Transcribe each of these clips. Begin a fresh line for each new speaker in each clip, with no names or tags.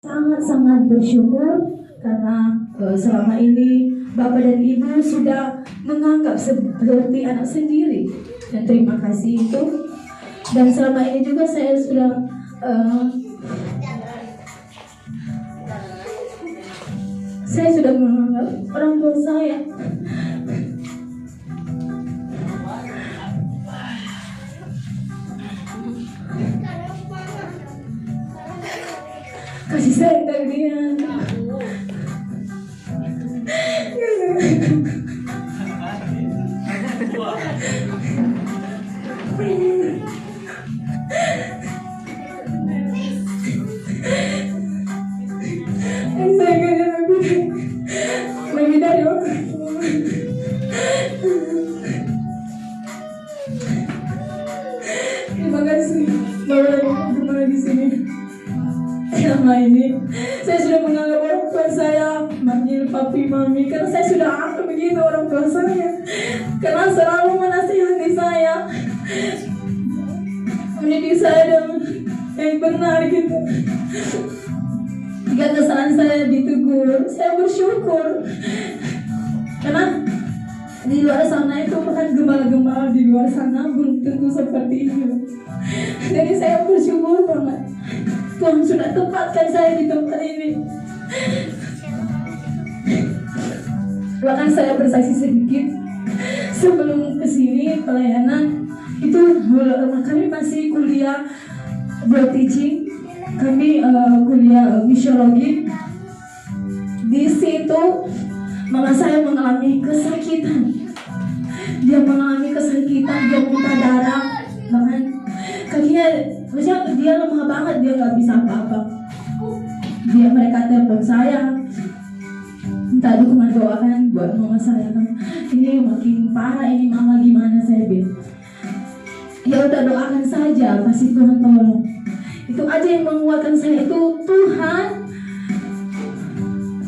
Sangat-sangat bersyukur karena selama ini Bapak dan Ibu sudah menganggap seperti anak sendiri, dan terima kasih itu. Dan selama ini juga saya sudah menganggap orang tua saya. Kasih sayang kalian. Saya kalian lebih dari orang. Terima kasih Bapak kembali di sini. Selama ini saya sudah menganggap orang tua saya manggil papi mami, karena saya sudah anggap begitu orang tua saya, karena selalu menasihati saya, mendidik saya dengan yang benar gitu. Jika kesalahan saya ditegur, saya bersyukur, karena di luar sana itu bahkan gembala-gembala di luar sana belum tentu seperti itu. Jadi saya bersyukur banget Tuhan sudah tempatkan saya di tempat ini. Bahkan saya bersaksi sedikit, sebelum kesini pelayanan itu kami masih kuliah Bible teaching, kami kuliah misiologi. Di situ mama saya mengalami kesakitan. Dia mengalami kesakitan, dia muntah darah, bahkan kakinya, maksudnya dia lemah banget, dia nggak bisa apa-apa. Mereka telepon saya, minta dukungan doakan buat mama saya kan. Ini makin parah ini mama, gimana saya bilang. Ya udah doakan saja, pasti Tuhan tolong. Itu aja yang menguatkan saya, itu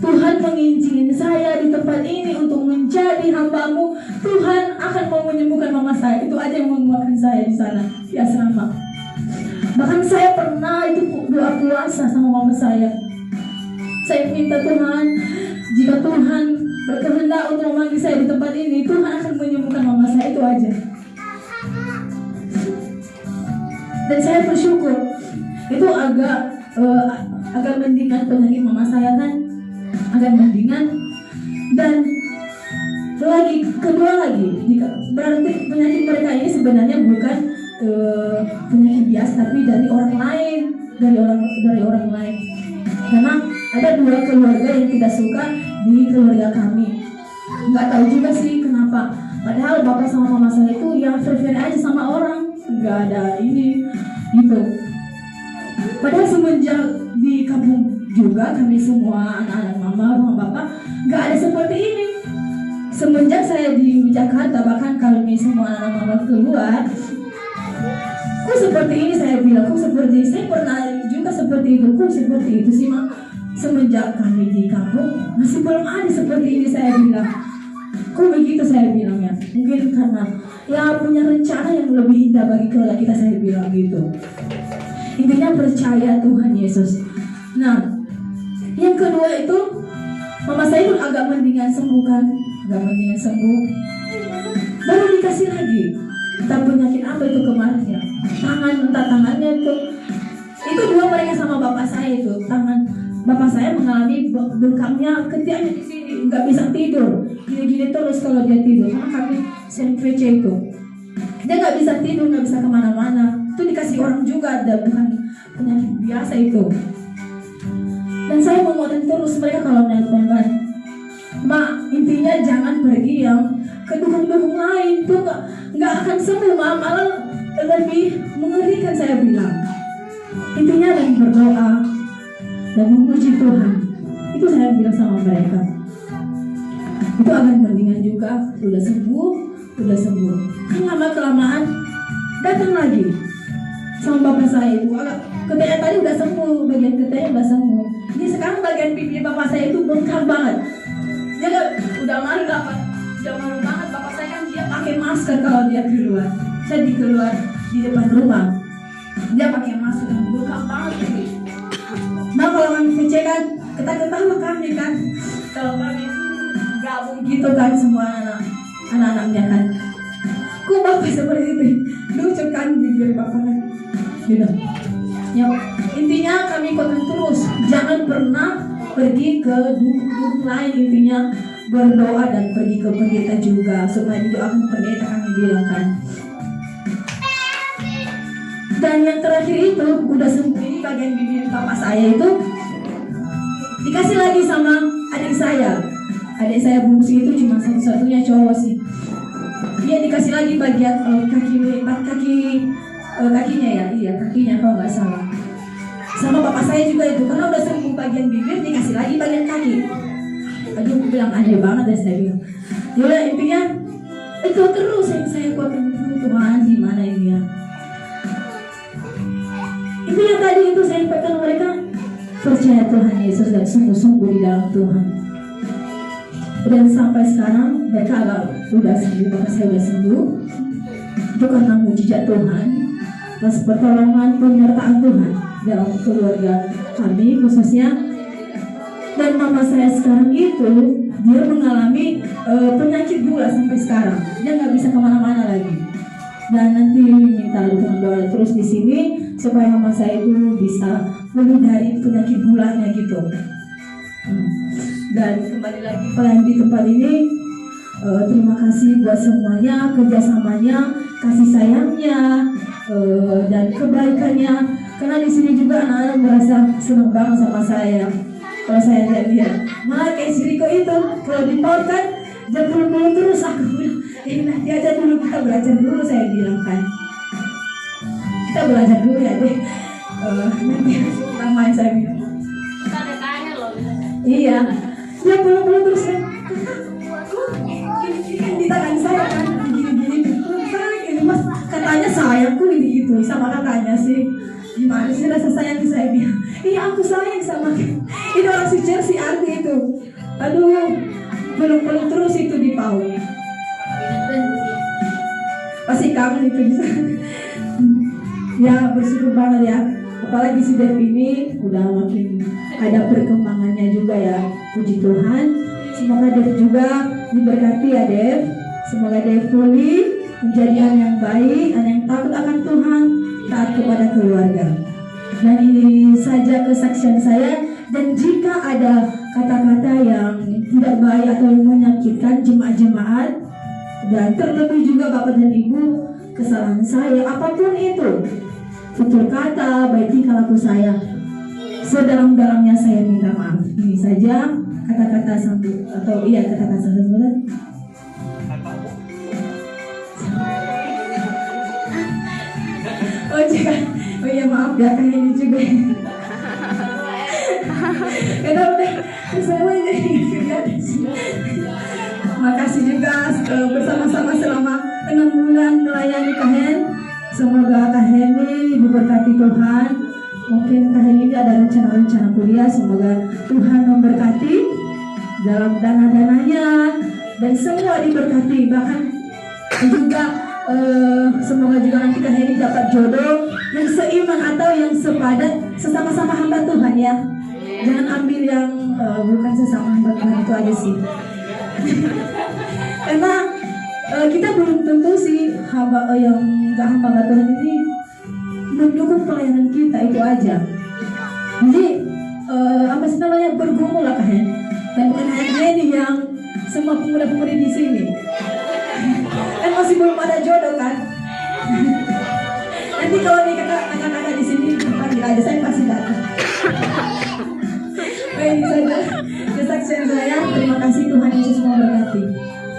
Tuhan mengizinkan saya di tempat ini untuk menjadi hamba-Mu. Tuhan akan mau menyembuhkan mama saya. Itu aja yang menguatkan saya di sana, di asrama. Bahkan saya pernah itu doa puasa sama mama saya. Saya minta Tuhan, jika Tuhan berkehendak untuk memanggil saya di tempat ini, Tuhan akan menyembuhkan mama saya. Itu aja. Dan saya bersyukur. Itu agak mendingan penyakit mama saya kan, agak mendingan. Dan kedua lagi, berarti penyakit mereka ini sebenarnya bukan penyakit biasa, tapi dari orang lain, dari orang lain. Karena ada 2 keluarga yang tidak suka di keluarga kami. Nggak tahu juga sih kenapa. Padahal bapak sama mama saya itu ya fair-fair aja sama orang, nggak ada ini gitu. Padahal semenjak di kampung juga kami semua anak-anak mama bapak nggak ada seperti ini. Semenjak saya di Jakarta, bahkan kami semua anak mama keluar, kok seperti ini, saya bilang, kok seperti ini, saya pernah juga seperti itu, kok seperti itu sih mak. Semenjak kami di kampung masih belum ada seperti ini, saya bilang. Kok begitu, saya bilang ya. Mungkin karena ya punya rencana yang lebih indah bagi keluarga kita, saya bilang gitu. Intinya percaya Tuhan Yesus. Nah, yang kedua itu mama saya pun agak mendingan sembuh kan, baru dikasih lagi. Entah penyakit apa itu kemarinnya, tangannya itu 2 mereka sama bapak saya itu. Tangan bapak saya mengalami bengkaknya, ketiaknya di sini, nggak bisa tidur, gini-gini terus kalau dia tidur. Karena kami CNVC itu, dia nggak bisa tidur, nggak bisa kemana-mana. Itu dikasih orang juga, ada bukan penyakit biasa itu. Dan saya menguatkan terus mereka kalau nelpon kan, mak, intinya jangan pergi yang ke dukun-dukun lain, tuh nggak akan sembuh, malah lebih mengerikan, saya bilang. Intinya dan berdoa dan memuji Tuhan. Itu saya bilang sama mereka. Itu akan mendingan juga, udah sembuh. Kan lama-kelamaan datang lagi sama bapak saya itu. Ketenya tadi udah sembuh, bagian ketenya udah sembuh. Ini sekarang bagian pipi bapak saya itu bengkak banget. Dia udah malu banget. Bapak saya kan dia pakai masker kalau dia keluar. Saya keluar di depan rumah, dia pakai masker, bengkak banget gitu. Nah kalau kami kan, ketawa kami kan, kalau kami gabung gitu kan semua anak-anaknya kan. Kok bapak seperti itu? Lucu kan bibir bapak kan, gitu. Ya, intinya kami ikutin terus, jangan pernah pergi ke dukun lain, intinya berdoa dan pergi ke pendeta juga supaya didoakan pendeta, kami bilang kan. Dan yang terakhir itu udah sembuh, ini bagian bibir bapak saya itu dikasih lagi sama adik saya. Adik saya bungsu itu cuma satu-satunya cowok sih. Dia dikasih lagi bagian kakinya ya, iya kakinya kalau nggak salah. Sama bapak saya juga itu, karena udah sembuh bagian bibir dikasih lagi bagian kaki. Aduh, aku bilang aneh banget ya, saya bilang. Yaudah, intinya itu terus yang saya kuatkan, Tuhan di mana ini ya. Itu yang tadi itu saya sampaikan mereka, percaya Tuhan Yesus dan sungguh-sungguh di dalam Tuhan. Dan sampai sekarang mereka udah sembuh, bahkan saya udah sembuh. Itu karena mujizat Tuhan, atas pertolongan penyertaan Tuhan dalam keluarga kami khususnya. Dan mama saya sekarang itu dia mengalami penyakit gula sampai sekarang, dia nggak bisa kemana-mana lagi. Dan nanti minta dukungan doa terus di sini supaya mama saya itu bisa pulih dari penyakit gulanya gitu. Dan kembali lagi pelayan di tempat ini, terima kasih buat semuanya, kerjasamanya, kasih sayangnya, dan kebaikannya. Karena di sini juga anak-anak merasa senang banget sama saya. Kalau saya lihat, malah kayak si Riko itu, kalau di PAUD kan dia puluh terus, aku bilang, nanti aja dulu kita belajar dulu, saya bilang kan. Kita belajar dulu ya deh. Nanti kita main, saya bilang.
Kita ada tanya loh.
Iya, dia puluh terus kan. Gini kan di tangan saya kan, gini. Ini mas, katanya sayangku ini gitu sama kakaknya sih. Gimana sih rasa sayang saya bilang? Iya aku sayang sama ini orang si Chelsea Ardi itu. Aduh, belum terus itu di PAUD. Pasti kangen itu di sana. Ya bersyukur banget ya. Apalagi si Dev ini udah makin ada perkembangannya juga ya. Puji Tuhan. Semoga Dev juga diberkati ya Dev. Semoga Dev pulih menjadi anak yang baik, anak yang takut akan Tuhan, taat kepada keluarga. Dan ini saja kesaksian saya. Dan jika ada kata-kata yang tidak baik atau yang menyakitkan jemaat-jemaat, dan terlebih juga Bapak dan Ibu, kesalahan saya apapun itu, tutur kata, baik tingkah laku saya, sedalam-dalamnya saya minta maaf. Ini saja kata-kata sambil atau iya kata-kata sambil. Oh iya maaf ya kayak ini juga. Karena udah saya jadi makasih juga bersama-sama selama 6 bulan melayani Kahen. Semoga Kahen ini diberkati Tuhan. Mungkin Kahen ini ada rencana-rencana kuliah. Semoga Tuhan memberkati dalam dana-dananya dan semua diberkati. Bahkan juga semoga juga nanti Kahen ini dapat jodoh yang seiman atau yang sepadan sesama-sama hamba Tuhan ya. Jangan ambil yang bukan sesama hamba Tuhan, itu aja sih. Karena kita belum tentu sih hamba yang gak hamba Tuhan ini mendukung pelayanan kita, itu aja. Jadi apa sih namanya, bergumul lah kan. Dan bukan hanya ini yang semua pemuda-pemudi di sini. Kan masih belum ada jodoh kan. Nanti kalau nih kakak-kakak di sini panggil aja, saya pasti datang. Baik, ini saja kesaksian saya. Terima kasih, Tuhan Yesus memberkati.